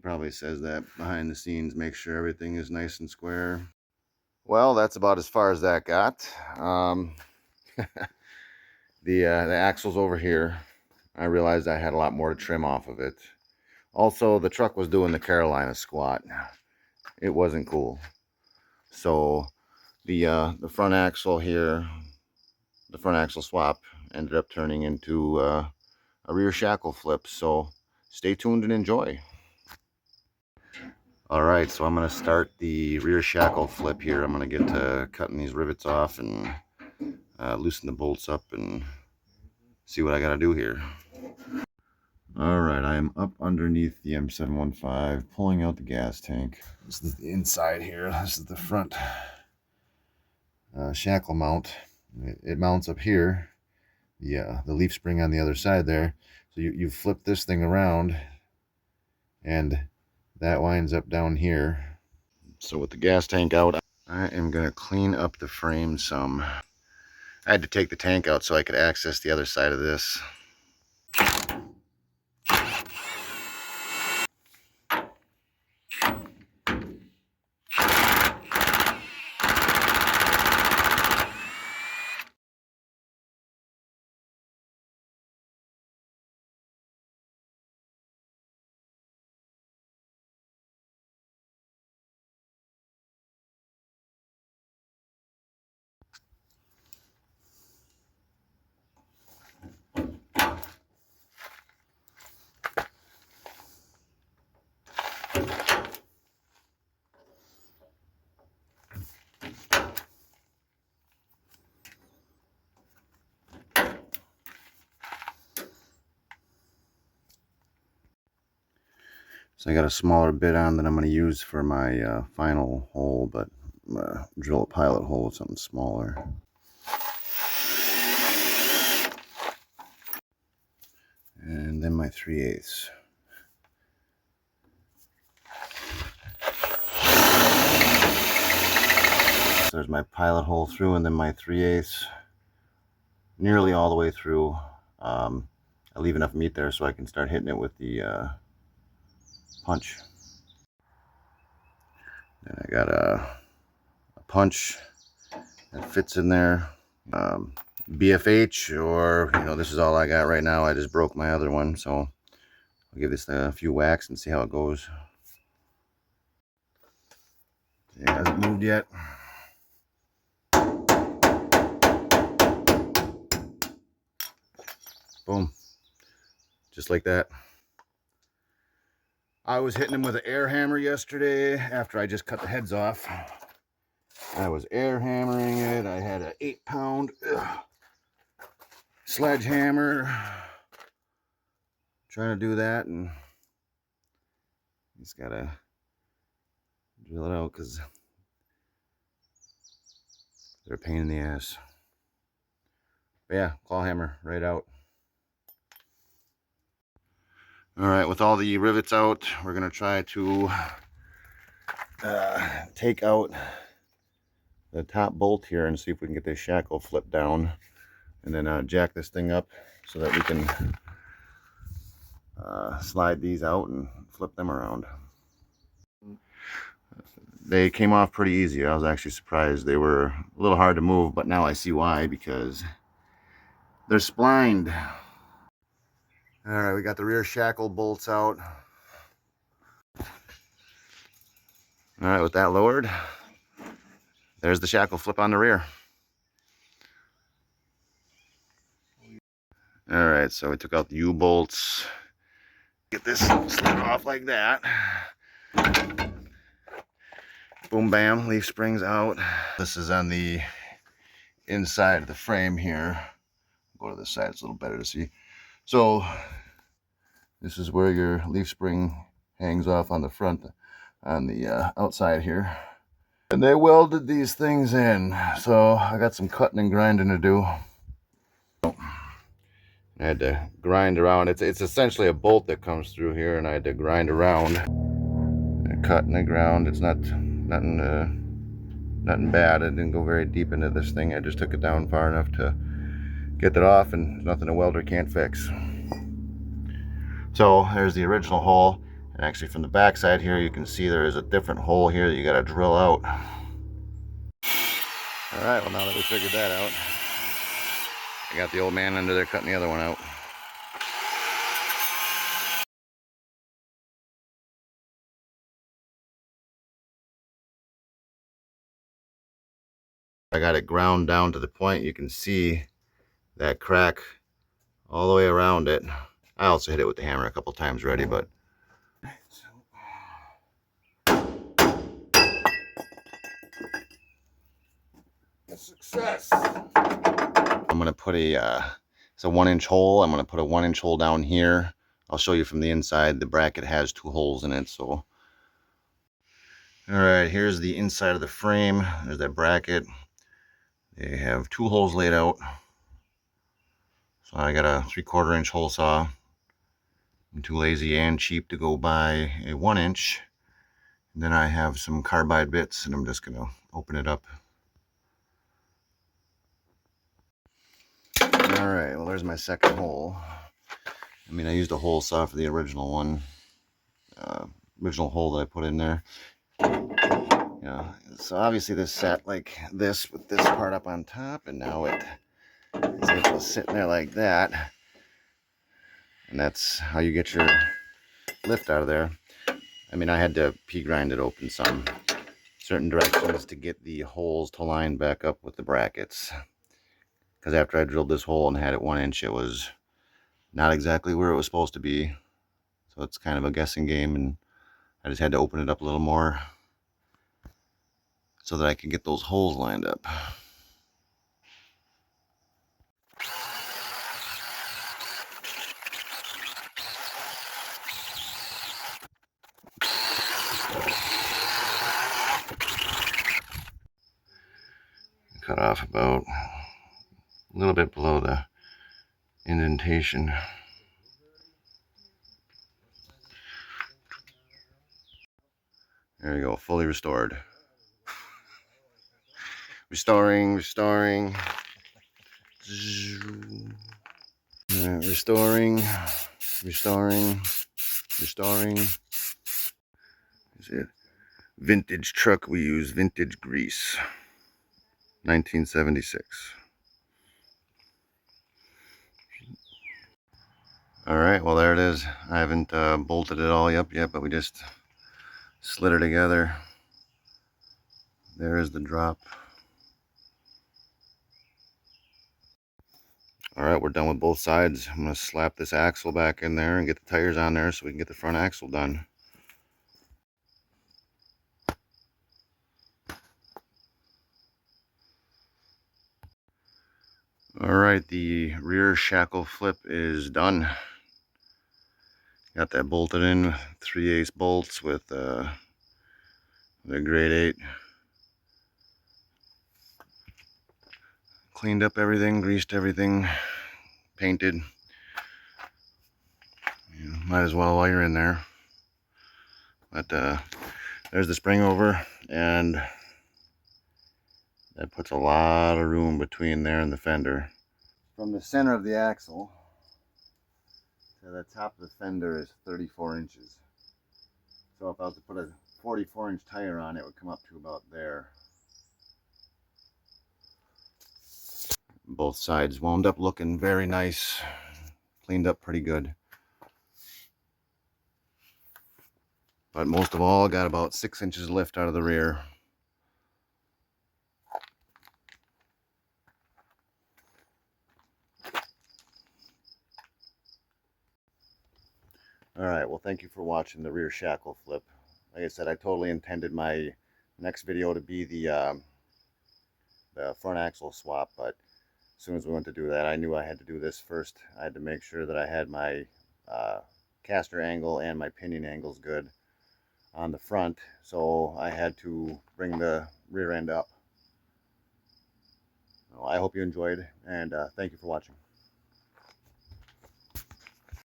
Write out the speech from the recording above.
probably says that behind the scenes, make sure everything is nice and square. Well, that's about as far as that got. The axle's over here. I realized I had a lot more to trim off of it. Also, the truck was doing the Carolina squat. It wasn't cool. So the front axle here, the front axle swap ended up turning into a rear shackle flip. So stay tuned and enjoy. All right, so I'm going to start the rear shackle flip here. I'm going to get to cutting these rivets off and loosen the bolts up and see what I got to do here. All right, I am up underneath the M715, pulling out the gas tank. This is the inside here. This is the front shackle mount. It mounts up here. The leaf spring on the other side there. So you flip this thing around, and that winds up down here. So with the gas tank out, I am going to clean up the frame some. I had to take the tank out so I could access the other side of this. So I got a smaller bit on that I'm going to use for my final hole, but drill a pilot hole with something smaller. And then my 3/8. So there's my pilot hole through, and then my 3/8 nearly all the way through. I leave enough meat there so I can start hitting it with the punch. Then I got a punch that fits in there. BFH, or this is all I got right now. I just broke my other one, so I'll give this a few whacks and see how it goes. It hasn't moved yet. Boom. Just like that. I was hitting him with an air hammer yesterday after I just cut the heads off. I was air hammering it. I had an 8-pound sledgehammer trying to do that, and just gotta drill it out because they're a pain in the ass. But yeah, claw hammer right out. All right, with all the rivets out, we're gonna try to take out the top bolt here and see if we can get this shackle flipped down, and then jack this thing up so that we can slide these out and flip them around. They came off pretty easy. I was actually surprised. They were a little hard to move, but now I see why, because they're splined. All right, we got the rear shackle bolts out. All right, with that lowered, there's the shackle flip on the rear. All right, so we took out the U-bolts. Get this slid off like that. Boom, bam, leaf springs out. This is on the inside of the frame here. Go to the side, it's a little better to see. So this is where your leaf spring hangs off on the front, on the outside here. And they welded these things in, so I got some cutting and grinding to do. I had to grind around. It's essentially a bolt that comes through here, and I had to grind around and cut in the ground. It's nothing bad. I didn't go very deep into this thing. I just took it down far enough to get that off, and nothing a welder can't fix. So there's the original hole, And actually from the back side here, you can see there is a different hole here that you got to drill out. All right, well now that we figured that out, I got the old man under there cutting the other one out. I got it ground down to the point you can see that crack all the way around it. I also hit it with the hammer a couple times already, but success. I'm gonna put it's a 1-inch hole. I'm gonna put a 1-inch hole down here. I'll show you from the inside. The bracket has 2 holes in it, so. All right, here's the inside of the frame. There's that bracket. They have 2 holes laid out. So I got a 3/4 inch hole saw. I'm too lazy and cheap to go buy a 1-inch. And then I have some carbide bits, and I'm just gonna open it up. All right, well there's my second hole. I mean, I used a hole saw for the original one, original hole that I put in there. Yeah, so obviously this sat like this with this part up on top, and now it is able to sit in there like that. And that's how you get your lift out of there. I mean, I had to pea grind it open some certain directions to get the holes to line back up with the brackets. Because after I drilled this hole and had it 1 inch, it was not exactly where it was supposed to be. So it's kind of a guessing game, and I just had to open it up a little more so that I can get those holes lined up. Cut off about a little bit below the indentation. There you go, fully restored. Restoring. Restoring, restoring. Is it vintage truck? We use vintage grease. 1976. All right, well there it is. I haven't bolted it all up yet, but we just slid it together. There is the drop. All right, we're done with both sides. I'm gonna slap this axle back in there and get the tires on there so we can get the front axle done. All right, the rear shackle flip is done. Got that bolted in, 3/8 bolts with the grade 8. Cleaned up everything, greased everything, painted. You know, might as well while you're in there. But there's the spring over, and that puts a lot of room between there and the fender. From the center of the axle to the top of the fender is 34 inches. So if I was to put a 44-inch tire on, it would come up to about there. Both sides wound up looking very nice, cleaned up pretty good. But most of all, got about 6 inches lift out of the rear. All right, well, thank you for watching the rear shackle flip. Like I said, I totally intended my next video to be the front axle swap, but as soon as we went to do that, I knew I had to do this first. I had to make sure that I had my caster angle and my pinion angles good on the front, so I had to bring the rear end up. Well, I hope you enjoyed, and thank you for watching.